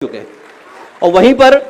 चुके हैं। और वहीं पर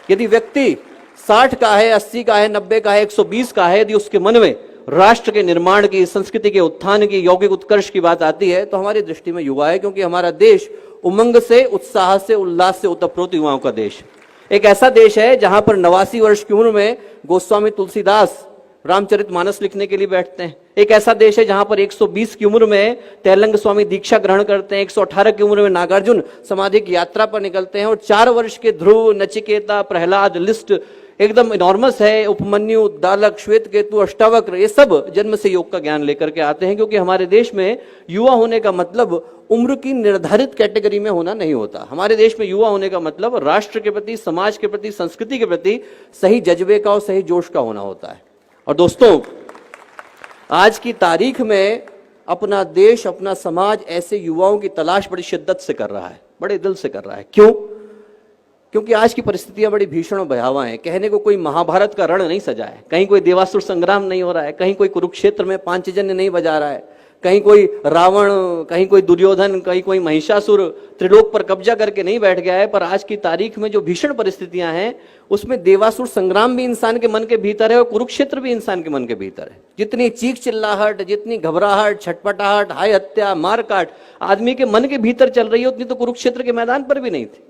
यदि व्यक्ति 60 का है, 80 का है, 90 का है, 120 का है, यदि उसके मन में राष्ट्र के निर्माण की, संस्कृति के उत्थान की, यौगिक उत्कर्ष की बात आती है तो हमारी दृष्टि में युवा है, क्योंकि हमारा देश उमंग से, उत्साह से, उल्लास से ओतप्रोत युवाओं का देश। एक ऐसा देश है जहां पर 89 वर्ष की उम्र में गोस्वामी तुलसीदास रामचरितमानस लिखने के लिए बैठते हैं। एक ऐसा देश है जहां पर 120 की उम्र में तेलंग स्वामी दीक्षा ग्रहण करते हैं, 118 की उम्र में नागार्जुन समाधि की यात्रा पर निकलते हैं, और 4 वर्ष के ध्रुव, नचिकेता, प्रहलाद, लिस्ट एकदम इनॉर्मस है, उपमन्यु, दालक, श्वेत केतु, अष्टावक्र, ये सब जन्म से योग का ज्ञान लेकर के आते हैं। क्योंकि हमारे देश में युवा होने का मतलब उम्र की निर्धारित कैटेगरी में होना नहीं होता। हमारे देश में युवा होने का मतलब राष्ट्र के प्रति, समाज के प्रति, संस्कृति के प्रति सही जज्बे का और सही जोश का होना होता है। और दोस्तों, आज की तारीख में अपना देश, अपना समाज ऐसे युवाओं की तलाश बड़ी शिद्दत से कर रहा है, बड़े दिल से कर रहा है। क्यों? क्योंकि आज की परिस्थितियां बड़ी भीषण और भयावह हैं। कहने को कोई महाभारत का रण नहीं सजा है, कहीं कोई देवासुर संग्राम नहीं हो रहा है, कहीं कोई कुरुक्षेत्र में पांचजन्य नहीं बजा रहा है, कहीं कोई रावण, कहीं कोई दुर्योधन, कहीं कोई महिषासुर त्रिलोक पर कब्जा करके नहीं बैठ गया है। पर आज की तारीख में जो भीषण परिस्थितियां हैं उसमें देवासुर संग्राम भी इंसान के मन के भीतर है और कुरुक्षेत्र भी इंसान के मन के भीतर है। जितनी चीख चिल्लाहट, जितनी घबराहट, छटपटाहट, हाय हत्या, मारकाट आदमी के मन के भीतर चल रही है, उतनी तो कुरुक्षेत्र के मैदान पर भी नहीं थी।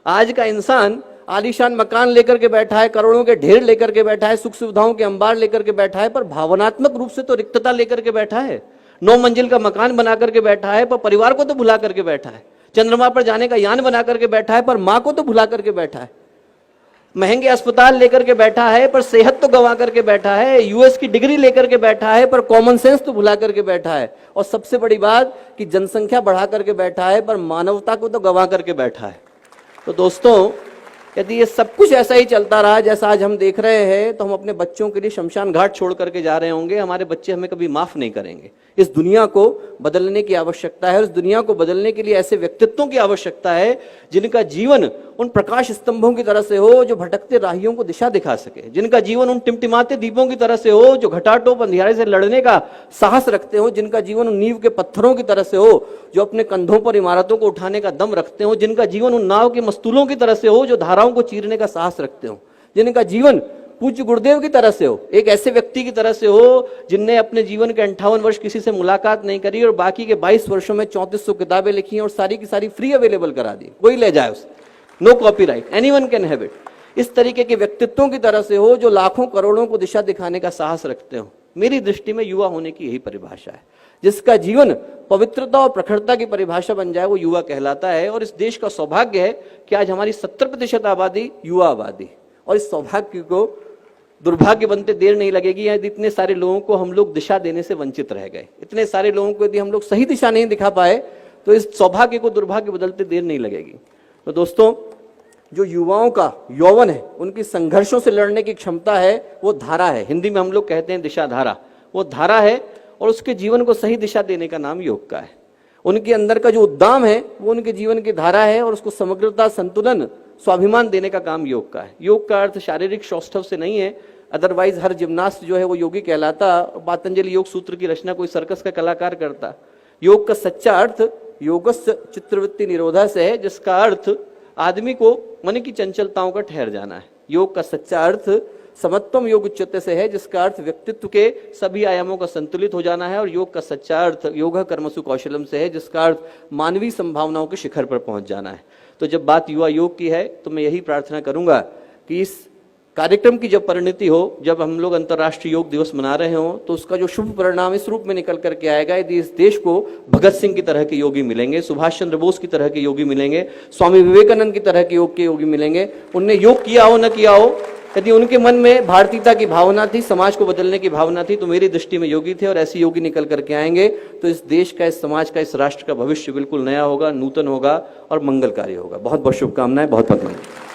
आज का इंसान आलीशान मकान लेकर के बैठा है, करोड़ों के ढेर लेकर के बैठा है, सुख सुविधाओं के अंबार लेकर के बैठा है, पर भावनात्मक रूप से तो रिक्तता लेकर के बैठा है। 9 मंजिल का मकान बना करके बैठा है, पर परिवार को तो भुला करके बैठा है। चंद्रमा पर जाने का यान बना करके बैठा है, पर मां को तो भुला करके बैठा है। महंगे अस्पताल लेकर के बैठा है, पर सेहत तो गंवा करके बैठा है। यूएस की डिग्री लेकर के बैठा है, पर कॉमन सेंस तो भुला करके बैठा है। और सबसे बड़ी बात कि जनसंख्या बढ़ा करके बैठा है, पर मानवता को तो गंवा करके बैठा है। तो दोस्तों, यदि ये सब कुछ ऐसा ही चलता रहा जैसा आज हम देख रहे हैं, तो हम अपने बच्चों के लिए शमशान घाट छोड़ करके जा रहे होंगे। हमारे बच्चे हमें कभी माफ नहीं करेंगे। इस दुनिया को बदलने की आवश्यकता है। इस दुनिया को बदलने के लिए ऐसे व्यक्तित्वों की आवश्यकता है जिनका जीवन उन प्रकाश स्तंभों की तरह से हो जो भटकते राहियों को दिशा दिखा सके, जिनका जीवन उन टिमटिमाते दीपों की तरह से हो जो घटाटोप अंधियारे से लड़ने का साहस रखते हो, जिनका जीवन उन नींव के पत्थरों की तरह से हो जो अपने कंधों पर इमारतों को उठाने का दम रखते हो, जिनका जीवन उन नाव के मस्तूलों की तरह से हो जो धाराओं को चीरने का साहस रखते हो, जिनका जीवन पूज्य गुरुदेव की तरह से हो, एक ऐसे व्यक्ति की तरह से हो जिनने अपने जीवन के 58 वर्ष किसी से मुलाकात नहीं करी और बाकी के 22 वर्षों में 3400 किताबें लिखी और सारी की सारी फ्री अवेलेबल करा दी, कोई ले जाए उसे, no copyright, anyone can have it. इस तरीके के व्यक्तित्वों की तरह से हो जो लाखों करोड़ों को दिशा दिखाने का साहस रखते हो। मेरी दृष्टि में युवा होने की यही परिभाषा है। जिसका जीवन पवित्रता और प्रखरता की परिभाषा बन जाए वो युवा कहलाता है। और इस देश का सौभाग्य है कि आज हमारी 70% आबादी युवा आबादी, और इस सौभाग्य को दुर्भाग्य बनते देर नहीं लगेगी। यदि इतने सारे लोगों को हम लोग दिशा देने से वंचित रह गए, इतने सारे लोगों को यदि हम लोग सही दिशा नहीं दिखा पाए, तो इस सौभाग्य को दुर्भाग्य बदलते देर नहीं लगेगी। तो दोस्तों, जो युवाओं का यौवन है, उनकी संघर्षों से लड़ने की क्षमता है, वो धारा है। हिंदी में हम लोग कहते हैं दिशा धारा, वो धारा है। और उसके जीवन को सही दिशा देने का नाम योग का है। उनके अंदर का जो उद्दाम है वो उनके जीवन की धारा है, और उसको समग्रता, संतुलन, स्वाभिमान देने का काम योग का है। योग का अर्थ शारीरिक सौष्ठव से नहीं है, अदरवाइज हर जिम्नास्ट जो है वो योगी कहलाता। पतंजलि योग सूत्र की रचना कोई सर्कस का कलाकार करता। योग का सच्चा अर्थ योगस्य चित्तवृत्ति निरोधा से है, जिसका अर्थ आदमी को मन की चंचलताओं का ठहर जाना है। योग का सच्चा अर्थ समत्वम योग उच्चते से है, जिसका अर्थ व्यक्तित्व के सभी आयामों का संतुलित हो जाना है। और योग का सच्चा अर्थ योग कर्मसु कौशलम से है, जिसका अर्थ मानवीय संभावनाओं के शिखर पर पहुंच जाना है। तो जब बात युवा योग की है तो मैं यही प्रार्थना करूंगा कि इस कार्यक्रम की जब परिणति हो, जब हम लोग अंतर्राष्ट्रीय योग दिवस मना रहे हो, तो उसका जो शुभ परिणाम इस रूप में निकल करके आएगा। यदि इस देश को भगत सिंह की तरह के योगी मिलेंगे, सुभाष चंद्र बोस की तरह के योगी मिलेंगे, स्वामी विवेकानंद की तरह के योगी मिलेंगे, उनने योग किया हो न किया हो, यदि उनके मन में भारतीयता की भावना थी, समाज को बदलने की भावना थी, तो मेरी दृष्टि में योगी थे। और ऐसे योगी निकल करके आएंगे तो इस देश का, इस समाज का, इस राष्ट्र का भविष्य बिल्कुल नया होगा, नूतन होगा और मंगलकारी होगा। बहुत बहुत शुभकामनाएं, बहुत बहुत नमस्कार।